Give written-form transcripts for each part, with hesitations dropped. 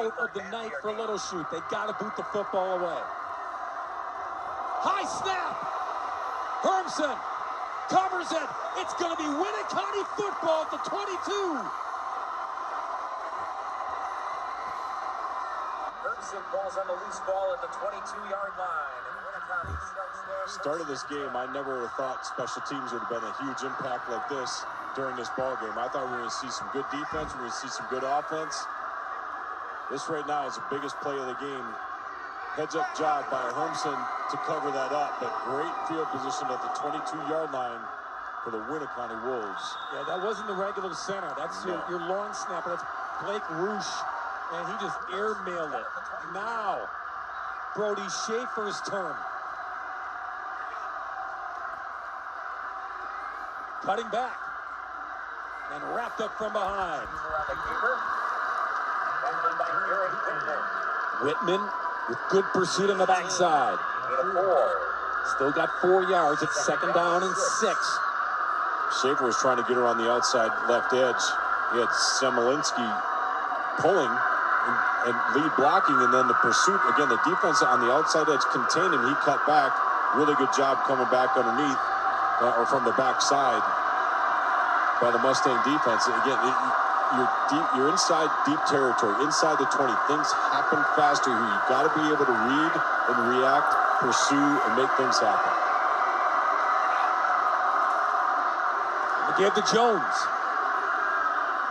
Of the night for Little Chute. They got to boot the football away. High snap. Hermson covers it. It's going to be Winneconne football at the 22. Hermson balls on the loose ball at the 22-yard line. And Winneconne starts there. Start of this game, I never thought special teams would have been a huge impact like this during this ball game. I thought we were going to see some good defense. We were going to see some good offense. This right now is the biggest play of the game. Heads-up job by Hermson to cover that up, but great field position at the 22-yard line for the Winneconne Wolves. Yeah, that wasn't the regular center. That's your long snapper. That's Blake Roosh, and he just airmailed it. Now, Brody Schaefer's turn. Cutting back and wrapped up from behind. Whitman with good pursuit on the backside. Still got 4 yards. It's 2nd down and 6. Schaefer was trying to get her on the outside left edge. He had Semelinski pulling and lead blocking, and then the pursuit. Again, the defense on the outside edge contained him. He cut back. Really good job coming back underneath or from the backside by the Mustang defense. Again, you're inside deep territory, inside the 20. Things happen faster here. You've got to be able to read and react, pursue, and make things happen. Give to Jones.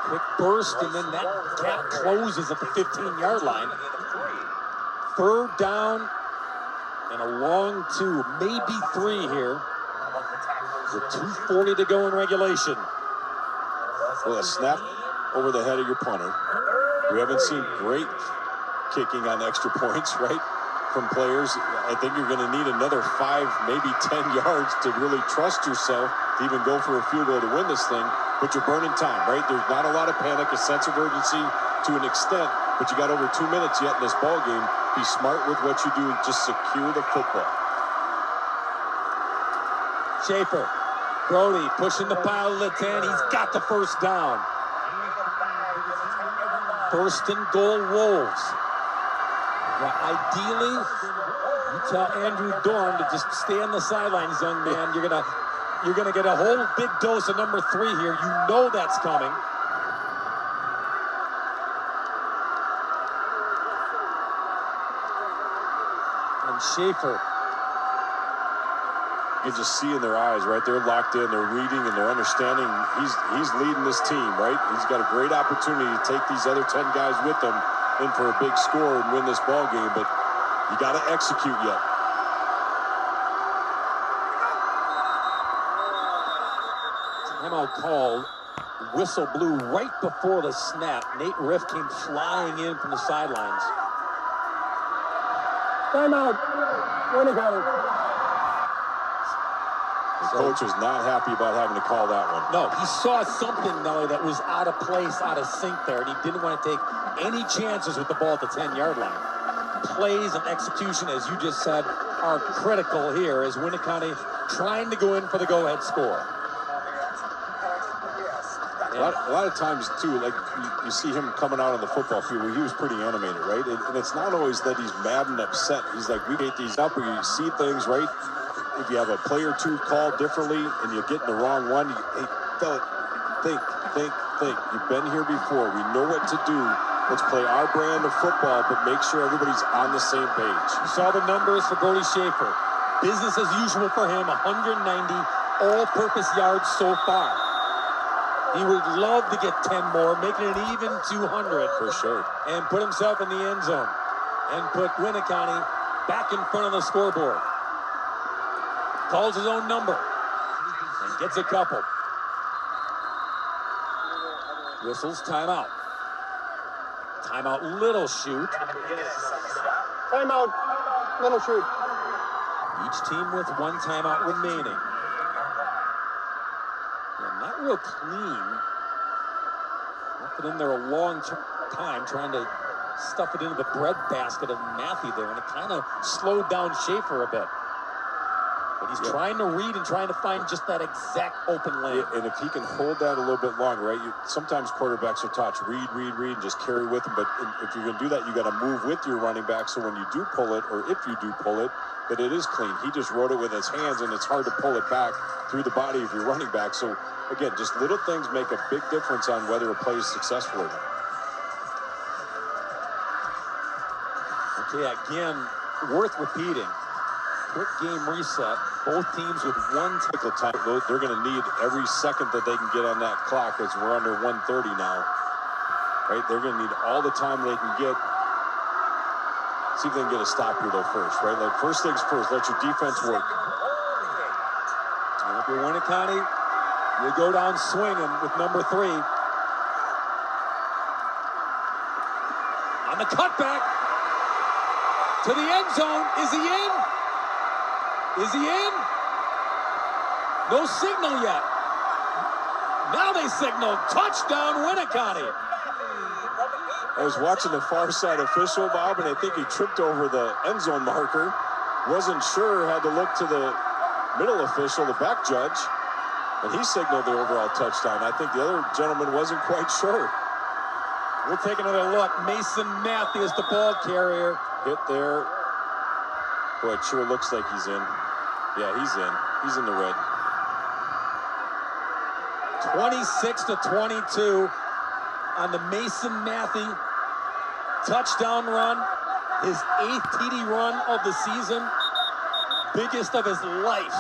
Quick burst, and then that gap closes at the 15-yard line. 3rd down and a long 2, maybe 3 here. With 2:40 to go in regulation. Well, a snap over the head of your punter. We haven't seen great kicking on extra points, right, from players. I think you're going to need another 5, maybe 10 yards to really trust yourself to even go for a field goal to win this thing. But you're burning time, right? There's not a lot of panic, a sense of urgency to an extent, but you got over 2 minutes yet in this ball game. Be smart with what you do and just secure the football. Schaefer, Brody pushing the pile to the 10. He's got the 1st down. 1st and goal, Wolves. Now, ideally, you tell Andrew Dorn to just stay on the sidelines, young man. You're gonna get a whole big dose of number 3 here. You know that's coming. And Schaefer. You can just see in their eyes, right? They're locked in, they're reading, and they're understanding. He's leading this team, right? He's got a great opportunity to take these other 10 guys with him in for a big score and win this ball game, but you got to execute yet. Timeout called. Whistle blew right before the snap. Nate Riff came flying in from the sidelines. Timeout. Winneconne. The coach was not happy about having to call that one. No, he saw something, Nelly, that was out of place, out of sync there, and he didn't want to take any chances with the ball at the 10-yard line. Plays and execution, as you just said, are critical here as Winneconne trying to go in for the go-ahead score. A lot of times, too, like you see him coming out on the football field where he was pretty animated, right? And it's not always that he's mad and upset. He's like, we hate these up, or you see things, right? If you have a play or two called differently and you're getting the wrong one, hey, fella, think. You've been here before. We know what to do. Let's play our brand of football, but make sure everybody's on the same page. You saw the numbers for Brody Schaefer. Business as usual for him, 190 all-purpose yards so far. He would love to get 10 more, making it an even 200. For sure. And put himself in the end zone. And put Winneconne back in front of the scoreboard. Calls his own number and gets a couple. Whistles timeout. Timeout, Little Chute. Timeout. Little Chute. Each team with 1 timeout remaining. Yeah, not real clean. Nothing in there a long time trying to stuff it into the bread basket of Matthew there, and it kind of slowed down Schaefer a bit. But he's trying to read and trying to find just that exact open lane. And if he can hold that a little bit longer, right? Sometimes quarterbacks are taught to read, and just carry with them. But if you're going to do that, you got to move with your running back. So when you do pull it, or if you do pull it, that it is clean. He just wrote it with his hands, and it's hard to pull it back through the body of your running back. So again, just little things make a big difference on whether a play is successful or not. Okay, again, worth repeating. Quick game reset. Both teams with one Typical time. They're going to need every second that they can get on that clock, as we're under 1:30 now. Right? They're going to need all the time they can get. See if they can get a stop here, though, first. Right? Like, first things first. Let your defense work. And if you're Winneconne, you go down swinging with number 3. On the cutback to the end zone. Is he in? Is he in? No signal yet. Now they signal touchdown Winneconne. I was watching the far side official, Bob, and I think he tripped over the end zone marker. Wasn't sure, had to look to the middle official, the back judge, and he signaled the overall touchdown. I think the other gentleman wasn't quite sure. We'll take another look. Mason Matthews, the ball carrier. Hit there. Boy, it sure looks like he's in. Yeah, he's in. He's in the red. 26-22 on the Mason Matthews touchdown run. His 8th TD run of the season. Biggest of his life.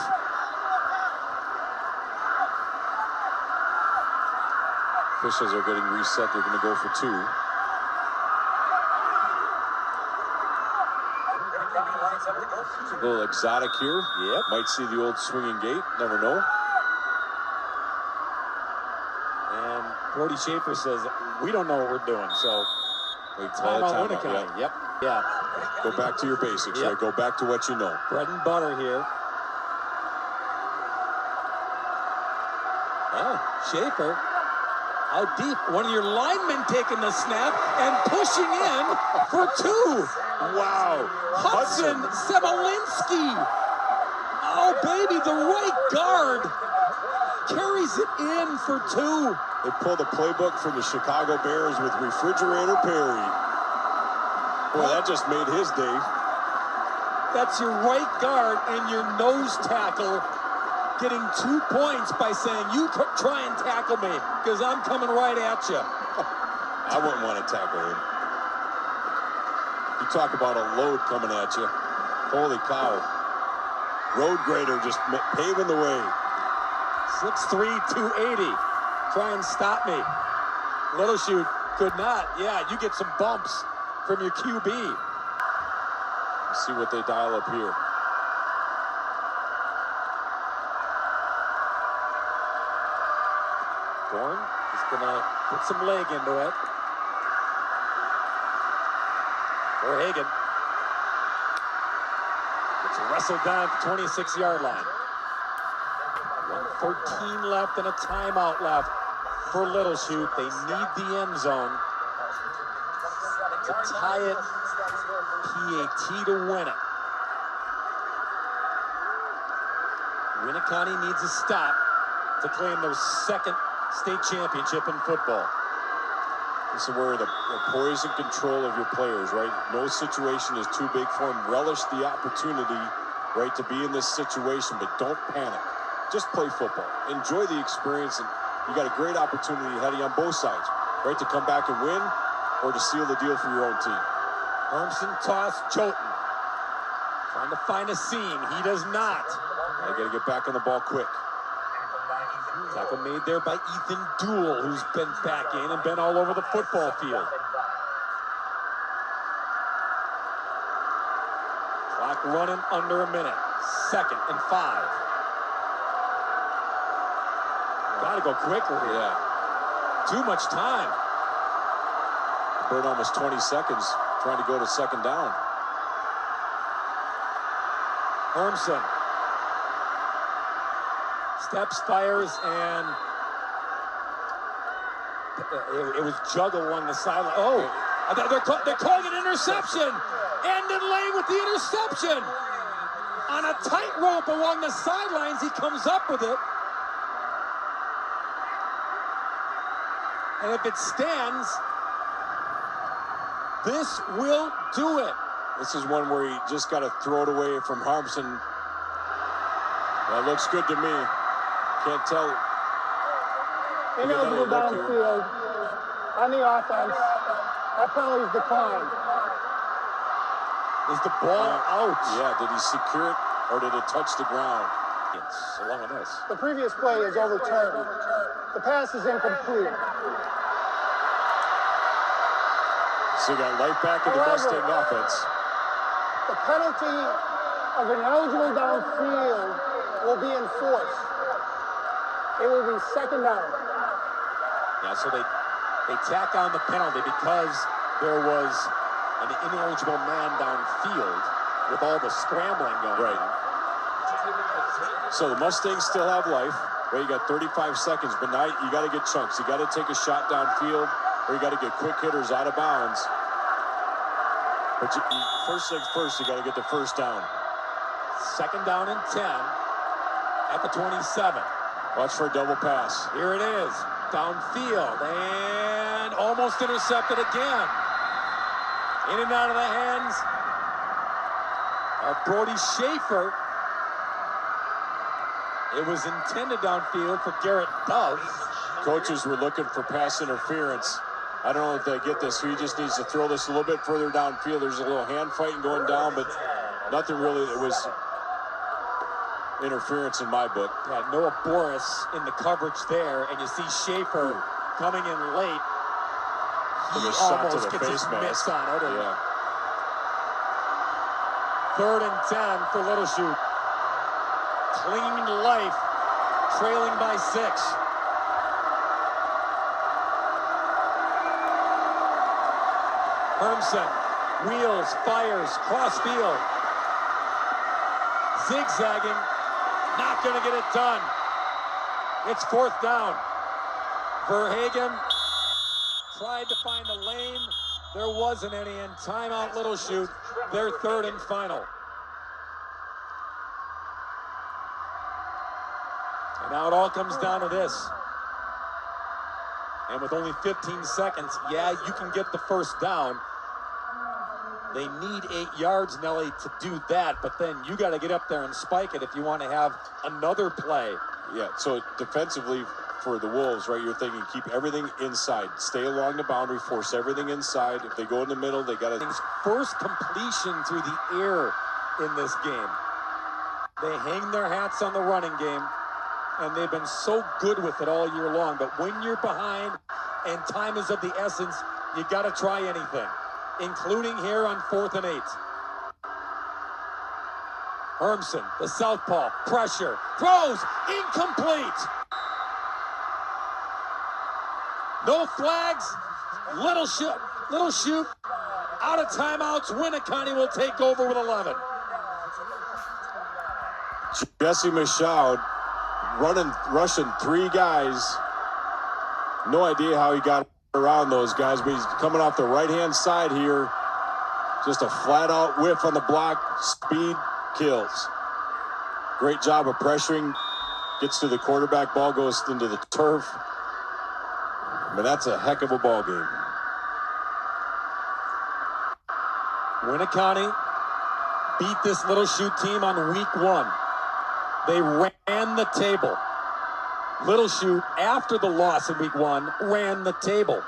Officials are getting reset. They're going to go for 2. A little exotic here. Yep. Might see the old swinging gate. Never know. And Brody Schaefer says, we don't know what we're doing, so time out Winneconne. Yep. Yeah. Go back to your basics, Yep. right? Go back to what you know. Bread and butter here. Oh, Schaefer out deep. One of your linemen taking the snap and pushing in for 2. Wow. Hudson Smolinski. Oh, baby, the right guard carries it in for 2. They pulled the playbook from the Chicago Bears with Refrigerator Perry. Boy, that just made his day. That's your right guard and your nose tackle getting 2 points by saying, you try and tackle me because I'm coming right at you. I wouldn't want to tackle him. You talk about a load coming at you. Holy cow. Road grader just paving the way. 6'3", 280. Try and stop me. Little Chute could not. Yeah, you get some bumps from your QB. Let's see what they dial up here. Dorn is going to put some leg into it. Hagen. It's wrestled down at the 26-yard line. 1:13 left and a timeout left for Little Chute. They need the end zone to tie it. PAT to win it. Winneconne needs a stop to claim their 2nd state championship in football. This is where the poise and control of your players, right? No situation is too big for them. Relish the opportunity, right, to be in this situation, but don't panic. Just play football. Enjoy the experience, and you got a great opportunity ahead of you on both sides, right, to come back and win or to seal the deal for your own team. Hermson toss, Choten trying to find a seam. He does not. I got to get back on the ball quick. Tackle made there by Ethan Duell, who's been back in and been all over the football field. Clock running under a minute. 2nd and 5. Gotta go quicker here. Yeah. Too much time. Burn almost 20 seconds trying to go to 2nd down. Hermson steps, fires, and it was juggle along the sideline. Oh, they're calling an interception. Ended lane with the interception. On a tightrope along the sidelines, he comes up with it. And if it stands, this will do it. This is one where he just got to throw it away from Harmson. That looks good to me. Can't tell. Ineligible downfield on the offense. That penalty's declined. Is the ball out? Yeah, did he secure it or did it touch the ground? It's along with this. The previous play is overturned. The pass is incomplete. So you got life back in the Mustang offense. The penalty of ineligible downfield will be enforced. It will be second down. Yeah, so they tack on the penalty because there was an ineligible man downfield with all the scrambling going on. So the Mustangs still have life. Well, you got 35 seconds, but now you got to get chunks. You got to take a shot downfield, or you got to get quick hitters out of bounds. But first things first, you got to get the first down. Second down and 10 at the 27. Watch for a double pass. Here it is, downfield, and almost intercepted again. In and out of the hands of Brody Schaefer. It was intended downfield for Garrett Dove. Coaches were looking for pass interference. I don't know if they get this. He just needs to throw this a little bit further downfield. There's a little hand fighting going down, but nothing really. It was interference in my book. Yeah, Noah Boris in the coverage there, and you see Schaefer coming in late. He almost gets his mitts on it. Yeah. 3rd and 10 for Little Chute. Clinging to life, trailing by 6. Hermson wheels, fires, cross field. Zigzagging, not going to get it done. It's 4th down. Verhagen tried to find a lane. There wasn't any, and timeout Little Chute, their 3rd and final. And now it all comes down to this. And with only 15 seconds, yeah, you can get the first down. They need 8 yards, Nelly, to do that, but then you got to get up there and spike it if you want to have another play. Yeah, so defensively for the Wolves, right, you're thinking keep everything inside. Stay along the boundary, force everything inside. If they go in the middle, they got to... First completion through the air in this game. They hang their hats on the running game, and they've been so good with it all year long. But when you're behind and time is of the essence, you got to try anything, including here on 4th and 8. Hermson, the southpaw, pressure, throws, incomplete. No flags. Little Chute out of timeouts. Winneconne will take over with 11. Jesse Michaud rushing 3 guys. No idea how he got around those guys, but he's coming off the right-hand side here. Just a flat-out whiff on the block. Speed kills. Great job of pressuring. Gets to the quarterback. Ball goes into the turf. But that's a heck of a ball game. Winneconne beat this Little Chute team on week 1. They ran the table. Little Chute, after the loss in week 1, ran the table.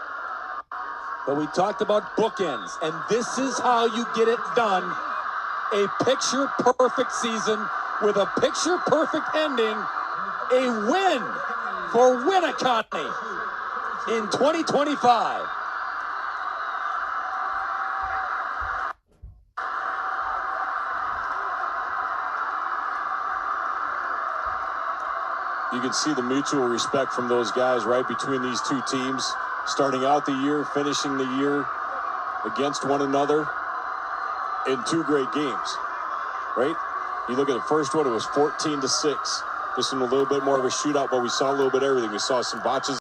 But we talked about bookends, and this is how you get it done. A picture-perfect season with a picture-perfect ending. A win for Winneconne in 2025. You can see the mutual respect from those guys right between these two teams, starting out the year, finishing the year against one another in 2 great games, right? You look at the first one, it was 14-6. This one a little bit more of a shootout, but we saw a little bit of everything. We saw some botches.